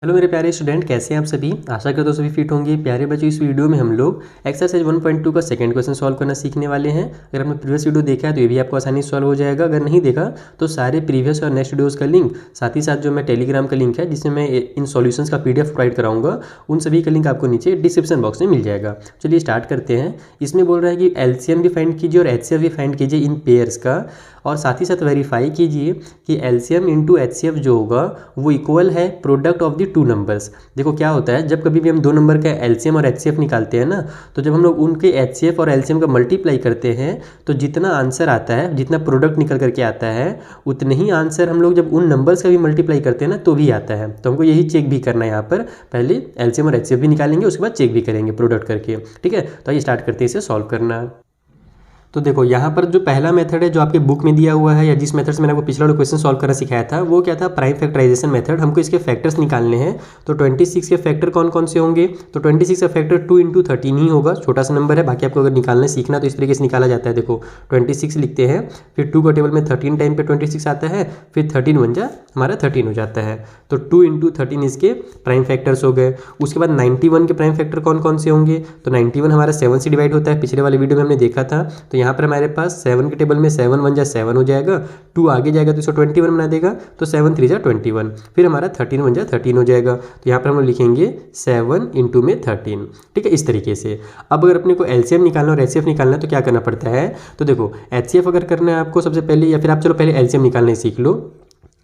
Hello मेरे प्यारे student, कैसे हैं आप सभी। आशा करता हूँ सभी फिट होंगे। प्यारे बच्चों, इस वीडियो में हम लोग एक्सरसाइज 1.2 का सेकंड क्वेश्चन सॉल्व करना सीखने वाले हैं। अगर आपने प्रीवियस वीडियो देखा है तो ये भी आपको आसानी से सॉल्व हो जाएगा। अगर नहीं देखा तो सारे प्रीवियस और नेक्स्ट वीडियोज़ का लिंक, साथ ही साथ जो मैं टेलीग्राम का लिंक है जिसमें मैं इन सॉल्यूशंस का PDF प्रोवाइड कराऊंगा, उन सभी का लिंक आपको नीचे डिस्क्रिप्शन बॉक्स में मिल जाएगा। चलिए स्टार्ट करते हैं। इसमें बोल रहा है कि LCM भी फाइंड कीजिए और HCF भी फाइंड कीजिए इन पेयर्स का, और साथ ही साथ वेरीफाई कीजिए कि LCM इंटू HCF जो होगा वो इक्वल है product of the two numbers. देखो क्या होता है, जब कभी भी हम दो नंबर का LCM और HCF निकालते हैं ना, तो जब हम लोग उनके HCF और LCM का मल्टीप्लाई करते हैं तो जितना आंसर आता है, जितना प्रोडक्ट निकल करके आता है, उतने ही आंसर हम लोग जब उन नंबर्स का भी मल्टीप्लाई करते हैं ना तो भी आता है। तो हमको यही चेक भी करना है। यहाँ पर पहले LCM और HCF भी निकालेंगे, उसके बाद चेक भी करेंगे प्रोडक्ट करके। ठीक है, तो आइए स्टार्ट करते हैं इसे सॉल्व करना। तो देखो यहाँ पर जो पहला मेथड है जो आपके बुक में दिया हुआ है, या जिस मेथड से मैंने आपको पिछला वाला क्वेश्चन सॉल्व करना सिखाया था, वो क्या था, प्राइम फैक्टराइजेशन मेथड। हमको इसके फैक्टर्स निकालने हैं। तो 26 के फैक्टर कौन कौन से होंगे, तो 26 का फैक्टर 2 × 13 ही होगा। छोटा सा नंबर है, बाकी आपको अगर निकालना सीखना तो इस तरीके से निकाला जाता है। देखो 26 लिखते हैं, फिर 2 का टेबल में 13 टाइम पे 26 आता है, फिर 13 बन जा हमारा 13 हो जाता है। तो 2 × 13 इसके प्राइम फैक्टर्स हो गए। उसके बाद 91 के प्राइम फैक्टर कौन कौन से होंगे, तो 91 हमारा 7 से डिवाइड होता है, पिछले वाले वीडियो में हमने देखा था। तो यहाँ पर हमारे पास 7 के टेबल में 7 1 जा 7 हो जाएगा, 2 आगे जाएगा तो इसको 21 बना देगा, तो 7 3 जा 21, फिर हमारा 13 1 जा 13 हो जाएगा। तो यहाँ पर हम लोग लिखेंगे 7 × में 13। ठीक है, इस तरीके से। अब अगर अपने को LCM निकालना और HCF निकालना है तो क्या करना पड़ता है, तो देखो HCF अगर करना है आपको सबसे पहले, या फिर आप चलो पहले LCM निकालना सीख लो।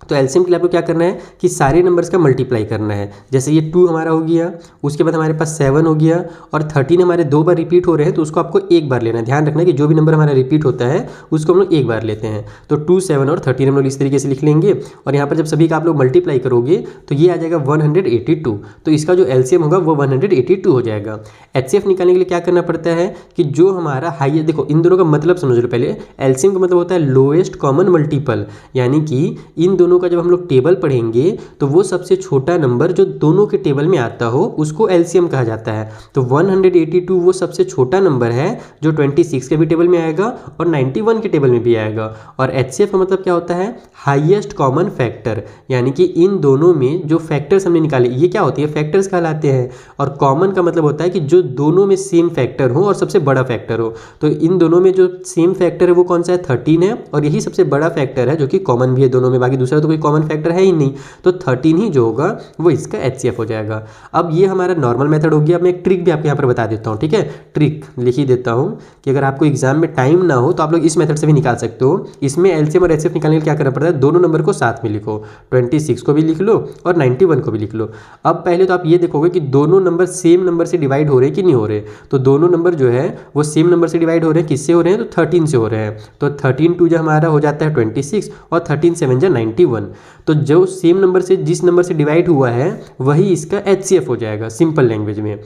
तो LCM के लिए आपको क्या करना है कि सारे नंबर्स का मल्टीप्लाई करना है। जैसे ये 2 हमारा हो गया, उसके बाद हमारे पास 7 हो गया, और 13 हमारे 2 बार रिपीट हो रहे हैं तो उसको आपको एक बार लेना है। ध्यान रखना कि जो भी नंबर हमारा रिपीट होता है उसको हम लोग एक बार लेते हैं। तो 2 7 और 13 हम लोग इस तरीके से लिख लेंगे, और यहाँ पर जब सभी का आप लोग मल्टीप्लाई करोगे तो ये आ जाएगा 182। तो इसका जो LCM होगा वो 182 हो जाएगा। HCF निकालने के लिए क्या करना पड़ता है कि जो हमारा हाई, देखो इन दोनों का मतलब समझ लो पहले। LCM का मतलब होता है लोएस्ट कॉमन मल्टीपल, यानी कि इन दोनों का जब हम लोग टेबल पढ़ेंगे तो वो सबसे छोटा नंबर जो दोनों के टेबल में आता हो उसको LCM कहा जाता है। तो 182 वो सबसे छोटा नंबर है जो 26 के भी टेबल में आएगा और 91 के टेबल में भी आएगा। और HCF का मतलब क्या होता है, हाईएस्ट कॉमन फैक्टर, यानी कि इन दोनों में जो फैक्टर्स हमने निकाले ये क्या होती है, फैक्टर्स कहलाते हैं। और कॉमन का मतलब होता है कि जो दोनों में सेम फैक्टर हो और सबसे बड़ा फैक्टर हो। तो इन दोनों में जो सेम फैक्टर है वो कौन सा है, 13 है, और यही सबसे बड़ा फैक्टर है जो कि कॉमन भी है दोनों में, बाकी दूसरा तो कोई कॉमन फैक्टर है ही नहीं। तो 13 ही जो होगा वो इसका HCF हो जाएगा। अब ये हमारा नॉर्मल मेथड हो गया। मैं एक ट्रिक भी आपको यहाँ पर बता देता हूँ। ठीक है, ट्रिक लिख ही देता हूँ कि अगर आपको एग्जाम में टाइम ना हो तो आप लोग इस मेथड से भी निकाल सकते हो। इसमें LCM और HCF निकालने के लिए क्या करना पड़ता है, दोनों नंबर को साथ में लिखो, 26 को भी लिख लो और 91 को भी लिख लो। अब पहले तो आप ये देखोगे कि दोनों नंबर सेम नंबर से डिवाइड हो रहे हैं कि नहीं हो रहे। तो दोनों नंबर जो है वो सेम नंबर से डिवाइड हो रहे हैं। किससे हो रहे हैं, तो 13 से हो रहे हैं। तो 13 2 जो हमारा हो जाता है 26, और 13 7 जा 91। तो जो सेम नंबर से जिस नंबर से डिवाइड हुआ है वही इसका HCF हो जाएगा सिंपल लैंग्वेज में।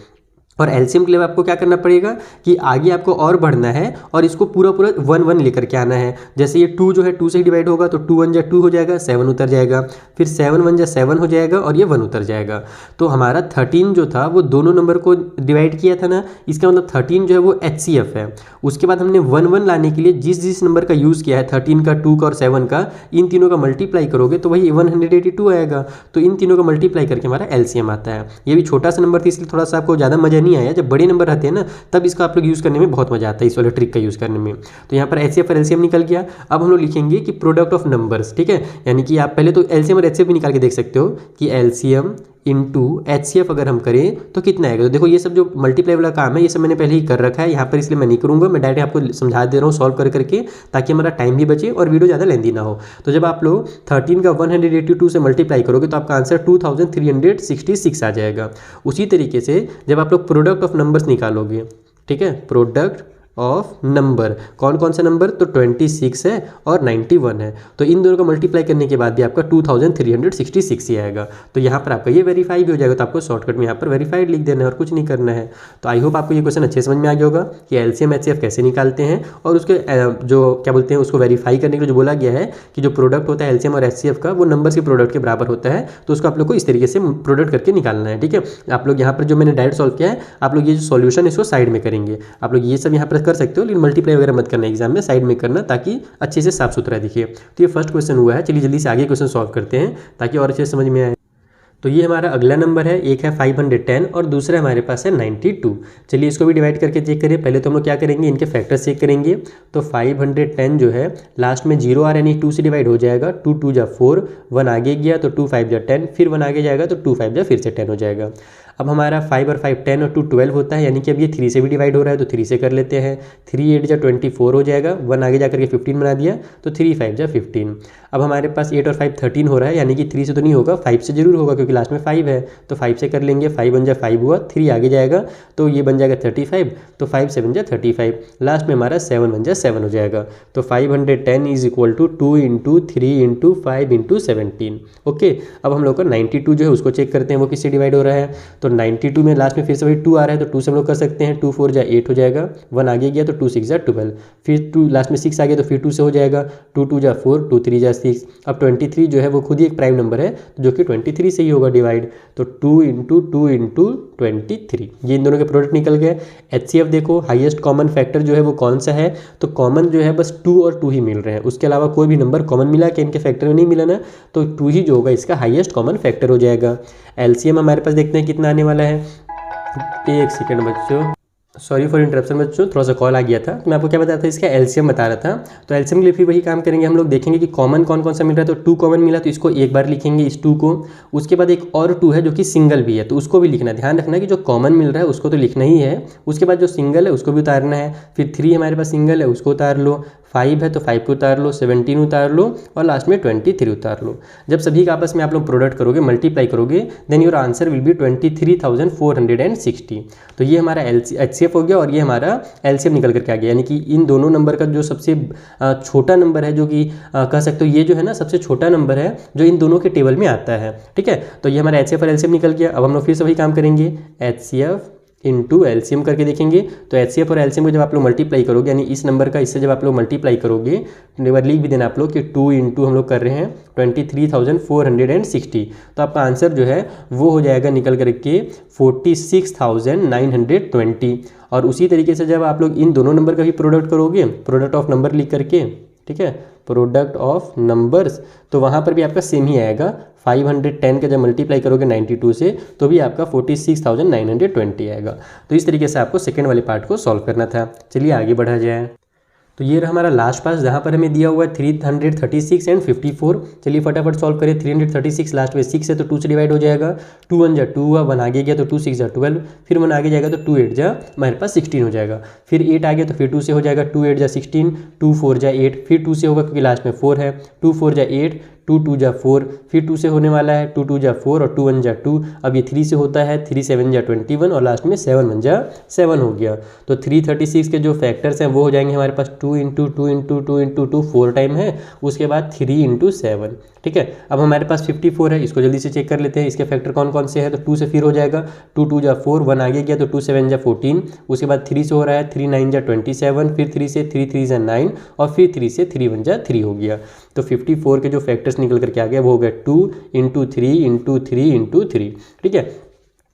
और LCM के लिए आपको क्या करना पड़ेगा कि आगे आपको और बढ़ना है और इसको पूरा 1 1 लेकर के आना है। जैसे ये 2 जो है 2 से डिवाइड होगा तो 2 1 जा 2 हो जाएगा, 7 उतर जाएगा, फिर 7 1 जा 7 हो जाएगा और ये 1 उतर जाएगा। तो हमारा 13 जो था वो दोनों नंबर को डिवाइड किया था ना, इसका मतलब 13 जो है वो HCF है। उसके बाद हमने 1 1 लाने के लिए जिस नंबर का यूज़ किया है, 13 का, 2 का और 7 का, इन तीनों का मल्टीप्लाई करोगे तो वही 182 आएगा। तो इन तीनों का मल्टीप्लाई करके हमारा LCM आता है। ये भी छोटा सा नंबर था इसलिए थोड़ा सा आपको ज़्यादा मजा नहीं आया। जब बड़े नंबर रहते हैं ना तब इसका आप लोग यूज़ करने में बहुत मजा आता है, इस वाले ट्रिक का यूज़ करने में। तो यहाँ पर HCF और LCM निकल गया। अब हम लोग लिखेंगे कि प्रोडक्ट ऑफ नंबर्स। ठीक है, यानी कि आप पहले तो LCM और HCF भी निकाल के देख सकते हो कि LCM इंटू HCF अगर हम करें तो कितना आएगा। तो देखो ये सब जो मल्टीप्लाई वाला काम है ये सब मैंने पहले ही कर रखा है यहाँ पर, इसलिए मैं नहीं करूँगा। मैं डायरेक्ट आपको समझा दे रहा हूँ सॉल्व करके, ताकि हमारा टाइम भी बचे और वीडियो ज़्यादा लेंदी ना हो। तो जब आप लोग 13 का 182 से मल्टीप्लाई करोगे तो आपका आंसर 2366 आ जाएगा। उसी तरीके से जब आप लोग प्रोडक्ट ऑफ नंबर्स निकालोगे, ठीक है, प्रोडक्ट ऑफ नंबर, कौन कौन सा नंबर, तो 26 है और 91 है। तो इन दोनों को मल्टीप्लाई करने के बाद भी आपका 2366 ही आएगा। तो यहाँ पर आपका ये वेरीफाई भी हो जाएगा। तो आपको शॉर्टकट में यहाँ पर वेरीफाइड लिख देना है और कुछ नहीं करना है। तो आई होप आपको ये क्वेश्चन अच्छे समझ में आ गया होगा कि LCM HCF कैसे निकालते हैं, और उसके जो क्या बोलते हैं उसको वेरीफाई करने के लिए जो बोला गया है कि जो प्रोडक्ट होता है LCM और HCF का वो नंबर के प्रोडक्ट के बराबर होता है। तो उसको आप लोग को इस तरीके से प्रोडक्ट करके निकालना है। ठीक है, आप लोग यहाँ पर जो मैंने डायरेक्ट सॉल्व किया है, आप लोग ये जो सॉल्यूशन इसको साइड में करेंगे। आप लोग ये सब यहाँ पर कर सकते हो, लेकिन मल्टीप्लाई वगैरह मत करना एग्जाम में, साइड में करना ताकि अच्छे से साफ सुथरा दिखे। तो ये फर्स्ट क्वेश्चन हुआ है। चलिए जल्दी से आगे क्वेश्चन सॉल्व करते हैं ताकि और अच्छे से समझ में आए। तो ये हमारा अगला नंबर है, एक है 510 और दूसरा हमारे पास है 92। चलिए इसको भी डिवाइड करके चेक करें। पहले तो हम लोग क्या करेंगे, इनके फैक्टर्स चेक करेंगे। तो 510 जो है लास्ट में 0 आ रहा है, यानी 2 से डिवाइड हो जाएगा। 2 2 जा 4, 1 आगे गया तो 2 5 जा 10, फिर 1 आगे जाएगा तो 2 5 जा फिर से 10 हो जाएगा। अब हमारा 5 और 5 10 और 2 12 होता है, यानी कि अब ये 3 से भी डिवाइड हो रहा है, तो 3 से कर लेते हैं। 3 8 जा 24 हो जाएगा, 1 आगे जाकर के 15 बना दिया तो 3 5 जा 15। अब हमारे पास 8 और 5 13 हो रहा है, यानी कि 3 से तो नहीं होगा, 5 से जरूर होगा क्योंकि लास्ट में 5 है, तो 5 से कर लेंगे। 5 1 जा 5 हुआ, 3 आगे जाएगा तो ये बन जाएगा 35, तो 5 7 जा 35, लास्ट में हमारा 7 1 जा 7 हो जाएगा। तो 510 is equal to 2 into 3 into 5 into 17। Okay, अब हम लोग को 92 जो है उसको चेक करते हैं वो किससे डिवाइड हो रहा है। तो 92 में लास्ट में फिर से वही 2 आ रहा है, तो 2 से हम लोग कर सकते हैं। 2 4 जा 8 हो जाएगा, 1 आगे गया तो 2 6 जा 12, फिर 2 लास्ट में 6 आ गया तो फिर 2 से हो जाएगा। 2 2 जा 4, 2 3 जा 6। अब 23 जो है वो खुद ही एक प्राइम नंबर है जो कि 23 से ही होगा डिवाइड, तो 2 इंटू 2 इंटू 23, ये इन दोनों के प्रोडक्ट निकल गए। HCF देखो, हाईएस्ट कॉमन फैक्टर जो है वो कौन सा है, तो कॉमन जो है बस 2 और 2 ही मिल रहे हैं, उसके अलावा कोई भी नंबर कॉमन मिला कि इनके फैक्टर में नहीं मिला ना, तो 2 ही जो होगा इसका हाईएस्ट कॉमन फैक्टर हो जाएगा। LCM हमारे पास देखते हैं कितना आने वाला है। एक सेकेंड बच्चों, सॉरी फॉर इंटरप्शन बच्चों, थोड़ा सा कॉल आ गया था। तो मैं आपको क्या बता रहा था, इसका एलसीएम बता रहा था। तो एलसीएम के लिए फिर वही काम करेंगे, हम लोग देखेंगे कि कॉमन कौन कौन सा मिल रहा है। तो 2 कॉमन मिला तो इसको एक बार लिखेंगे, इस 2 को। उसके बाद एक और 2 है जो कि सिंगल भी है, तो उसको भी लिखना है। ध्यान रखना कि जो कॉमन मिल रहा है उसको तो लिखना ही है, उसके बाद जो सिंगल है उसको भी उतारना है। फिर 3 हमारे पास सिंगल है, उसको उतार लो। 5 है तो 5 को उतार लो, 17 उतार लो और लास्ट में 23 उतार लो। जब सभी का आपस में आप लोग प्रोडक्ट करोगे, मल्टीप्लाई करोगे, then your answer will be 23,460। तो ये हमारा HCF हो गया और ये हमारा LCM निकल करके आ गया, यानी कि इन दोनों नंबर का जो सबसे छोटा नंबर है, जो कि कह सकते हो ये जो है ना सबसे छोटा नंबर है जो इन दोनों के टेबल में आता है। ठीक है, तो ये हमारा HCF और LCM निकल गया। अब हम लोग फिर से वही काम करेंगे, HCF इंटू LCM करके देखेंगे। तो HCF और LCM को जब आप लोग मल्टीप्लाई करोगे, यानी इस नंबर का इससे जब आप लोग मल्टीप्लाई करोगे, लिख भी देना आप लोग कि 2 इंटू हम लोग कर रहे हैं 23,460। तो आपका आंसर जो है वो हो जाएगा निकल करके 46,920। और उसी तरीके से जब आप लोग इन दोनों नंबर का भी प्रोडक्ट करोगे, प्रोडक्ट ऑफ नंबर लिख करके, ठीक है, प्रोडक्ट ऑफ नंबर्स, तो वहाँ पर भी आपका सेम ही आएगा। 510 का जब मल्टीप्लाई करोगे 92 से तो भी आपका 46,920 आएगा। तो इस तरीके से आपको सेकेंड वाले पार्ट को सॉल्व करना था। चलिए आगे बढ़ा जाए। तो ये रहा हमारा लास्ट पास जहाँ पर हमें दिया हुआ है 336 एंड 54। चलिए फटाफट सॉल्व करें। 336 लास्ट में 6 है तो 2 से डिवाइड हो जाएगा। 2 1 जा 2 हुआ, 1 आगे गया तो 2 6 जा 12, फिर 1 आगे जाएगा तो 2 8 जा हमारे पास 16 हो जाएगा। फिर 8 आ गया तो फिर 2 से हो जाएगा। 2 8 जा 16, 2 4 जा 8, फिर 2 से होगा क्योंकि लास्ट में 4 है। 2 4 जा 8, 2 2 जा 4, फिर 2 से होने वाला है। 2 2 जा 4 और 2 1 जा 2। अब ये 3 से होता है, 3 7 जा 21 और लास्ट में 7 1 जा 7 हो गया। तो 336 के जो फैक्टर्स हैं वो हो जाएंगे हमारे पास 2 इंटू 2 इंटू 2 इंटू 2 4 टाइम है, उसके बाद 3 इंटू 7। ठीक है, अब हमारे पास 54 है, इसको जल्दी से चेक कर लेते हैं इसके फैक्टर कौन कौन से हैं। तो 2 से फिर हो जाएगा। 2 2 जा 4, 1 आगे गया तो 2 7 जा 14, उसके बाद 3 से हो रहा है, 3 9 जा 27, फिर 3 से 3 3 जा 9 और फिर 3 से 3 1 जा 3 हो गया। तो 54 के जो फैक्टर्स निकल करके आ गया वो हो गया 2 इंटू 3 इंटू 3 इंटू 3। ठीक है,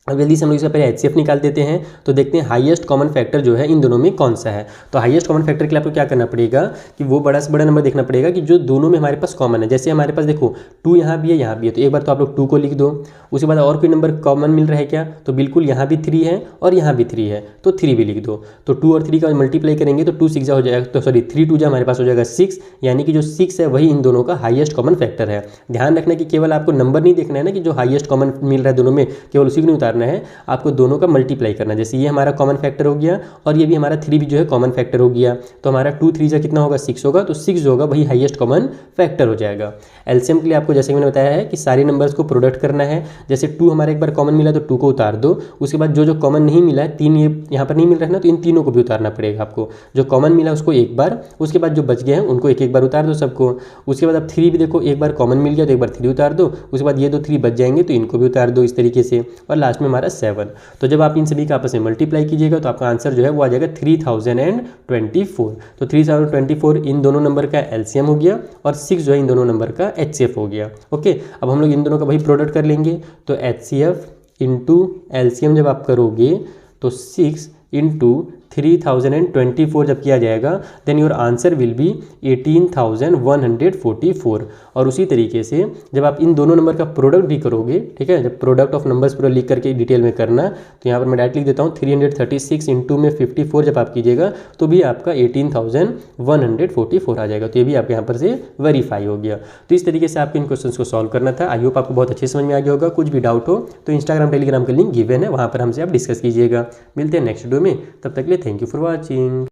अब जल्दी से हम लोग इसका पहले HCF निकाल देते हैं। तो देखते हैं हाईएस्ट कॉमन फैक्टर जो है इन दोनों में कौन सा है। तो हाईएस्ट कॉमन फैक्टर के लिए आपको क्या करना पड़ेगा कि वो बड़ा से बड़ा नंबर देखना पड़ेगा कि जो दोनों में हमारे पास कॉमन है। जैसे हमारे पास देखो 2 यहाँ भी है, यहाँ भी है, तो एक बार तो आप लोग 2 को लिख दो। उसके बाद और कोई नंबर कॉमन मिल रहा है क्या, तो बिल्कुल यहाँ भी 3 है और यहाँ भी 3 है, तो 3 भी लिख दो। तो 2 और 3 का मल्टीप्लाई करेंगे तो 2 6 जा हो जाएगा, तो सॉरी 3 2 जा हमारे पास हो जाएगा 6, यानी कि जो 6 है वही इन दोनों का हाईएस्ट कॉमन फैक्टर है। ध्यान रखना कि केवल आपको नंबर नहीं देखना है ना कि जो हाईएस्ट कॉमन मिल रहा है दोनों में, केवल उसी को नहीं उतारना है, आपको दोनों का मल्टीप्लाई करना। जैसे ये हमारा कॉमन फैक्टर हो गया और ये भी हमारा 3 भी जो है कॉमन फैक्टर हो गया, तो हमारा 2 3 जा कितना होगा 6 होगा, तो 6 जो होगा वही हाईएस्ट कॉमन फैक्टर हो जाएगा। एलसीएम के लिए आपको जैसे मैंने बताया है कि सारे नंबर्स को प्रोडक्ट करना है। जैसे 2 हमारा एक बार कॉमन मिला तो 2 को उतार दो, उसके बाद जो कॉमन नहीं मिला है 3 ये यहाँ पर नहीं मिल रहा है ना, तो इन तीनों को भी उतारना पड़ेगा आपको। जो कॉमन मिला उसको एक बार, उसके बाद जो बच गए हैं उनको एक एक बार उतार दो सबको। उसके बाद अब 3 भी देखो एक बार कॉमन मिल गया तो एक बार 3 उतार दो, उसके बाद ये 2 3 बच जाएंगे तो इनको भी उतार दो इस तरीके से, और लास्ट में हमारा 7। तो जब आप इन सभी का आपस में मल्टीप्लाई कीजिएगा तो आपका आंसर जो है वो आ जाएगा 3024। तो 3024 इन दोनों नंबर का LCM हो गया और 6 जो है इन दोनों नंबर का HCF हो गया। ओके, अब हम लोग इन दोनों का वही प्रोडक्ट कर लेंगे। तो HCF इंटू LCM जब आप करोगे तो 6 इंटू 3024 जब किया जाएगा then your answer will be 18,144। और उसी तरीके से जब आप इन दोनों नंबर का प्रोडक्ट भी करोगे, ठीक है, जब प्रोडक्ट ऑफ नंबर्स पूरा लिख करके डिटेल में करना, तो यहाँ पर मैं डायरेक्ट लिख देता हूँ 336 इंटू में 54 जब आप कीजिएगा तो भी आपका 18,144 आ जाएगा। तो ये भी आपके यहाँ पर से वेरीफाई हो गया। तो इस तरीके से आपके इन क्वेश्चन को सॉल्व करना था। आई होप आपको बहुत अच्छे समझ में आ गया होगा। कुछ भी डाउट हो तो इंस्टाग्राम टेलीग्राम का लिंक गिवन है, वहाँ पर हमसे आप डिस्कस कीजिएगा। मिलते हैं नेक्स्ट वीडियो में, तब तक के लिए थैंक यू फॉर वॉचिंग।